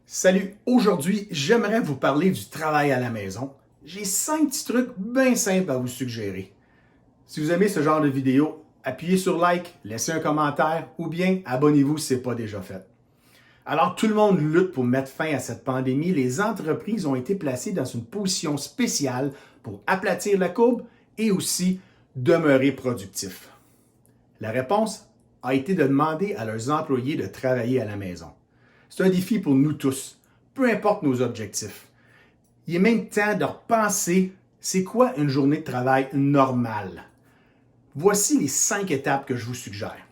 Salut, aujourd'hui, j'aimerais vous parler du travail à la maison. J'ai 5 petits trucs bien simples à vous suggérer. Si vous aimez ce genre de vidéo, appuyez sur like, laissez un commentaire ou bien abonnez-vous si ce n'est pas déjà fait. Alors tout le monde lutte pour mettre fin à cette pandémie. Les entreprises ont été placées dans une position spéciale pour aplatir la courbe et aussi demeurer productifs. La réponse a été de demander à leurs employés de travailler à la maison. C'est un défi pour nous tous, peu importe nos objectifs. Il est même temps de repenser c'est quoi une journée de travail normale. Voici les 5 étapes que je vous suggère.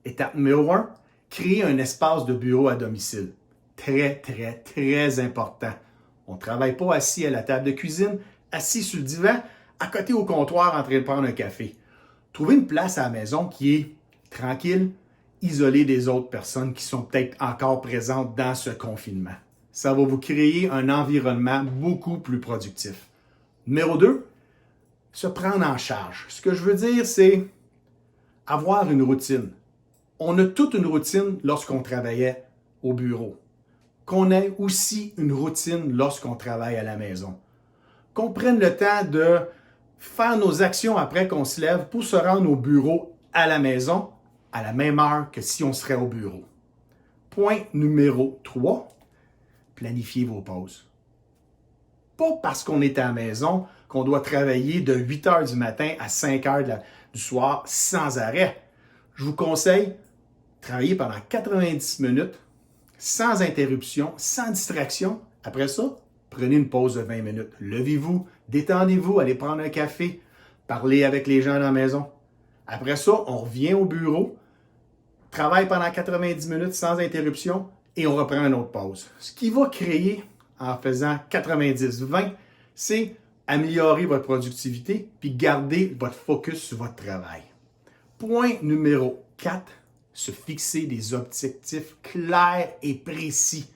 Étape numéro 1, créer un espace de bureau à domicile. Très important. On ne travaille pas assis à la table de cuisine, assis sur le divan, à côté au comptoir en train de prendre un café. Trouvez une place à la maison qui est tranquille, isolée des autres personnes qui sont peut-être encore présentes dans ce confinement. Ça va vous créer un environnement beaucoup plus productif. Numéro 2, se prendre en charge. Ce que je veux dire, c'est avoir une routine. On a toute une routine lorsqu'on travaillait au bureau. Qu'on ait aussi une routine lorsqu'on travaille à la maison. Qu'on prenne le temps de faire nos actions après qu'on se lève pour se rendre au bureau à la maison à la même heure que si on serait au bureau. Point numéro 3, planifiez vos pauses. Pas parce qu'on est à la maison qu'on doit travailler de 8 heures du matin à 5 heures du soir sans arrêt. Je vous conseille, travailler pendant 90 minutes, sans interruption, sans distraction. Après ça, prenez une pause de 20 minutes. Levez-vous, détendez-vous, allez prendre un café, parlez avec les gens à la maison. Après ça, on revient au bureau, travaille pendant 90 minutes sans interruption et on reprend une autre pause. Ce qui va créer, en faisant 90-20, c'est améliorer votre productivité puis garder votre focus sur votre travail. Point numéro 4, se fixer des objectifs clairs et précis.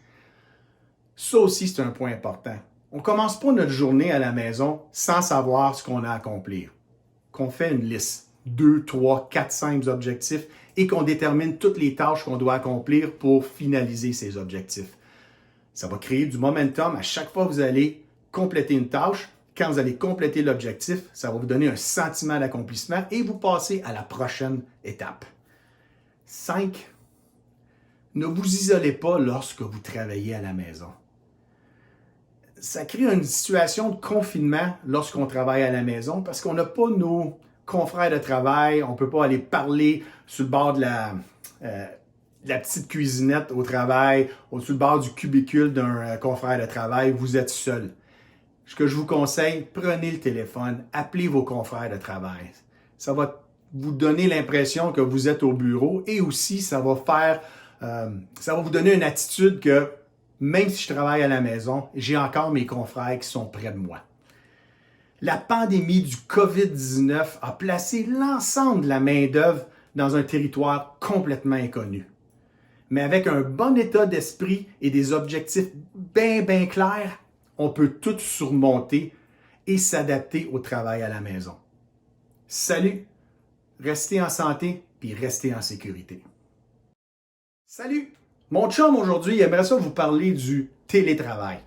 Ça aussi, c'est un point important. On ne commence pas notre journée à la maison sans savoir ce qu'on a à accomplir. Qu'on fait une liste, 2, 3, 4, 5 objectifs et qu'on détermine toutes les tâches qu'on doit accomplir pour finaliser ces objectifs. Ça va créer du momentum à chaque fois que vous allez compléter une tâche. Quand vous allez compléter l'objectif, ça va vous donner un sentiment d'accomplissement et vous passez à la prochaine étape. 5. Ne vous isolez pas lorsque vous travaillez à la maison. Ça crée une situation de confinement lorsqu'on travaille à la maison parce qu'on n'a pas nos confrères de travail, on ne peut pas aller parler sur le bord de la petite cuisinette au travail, ou sur le bord du cubicule d'un confrère de travail, vous êtes seul. Ce que je vous conseille, prenez le téléphone, appelez vos confrères de travail. Ça va vous donner l'impression que vous êtes au bureau et aussi ça va vous donner une attitude que même si je travaille à la maison, j'ai encore mes confrères qui sont près de moi. La pandémie du COVID-19 a placé l'ensemble de la main-d'œuvre dans un territoire complètement inconnu. Mais avec un bon état d'esprit et des objectifs bien clairs, on peut tout surmonter et s'adapter au travail à la maison. Salut! Restez en santé puis restez en sécurité. Salut! Mon chum aujourd'hui aimerait ça vous parler du télétravail.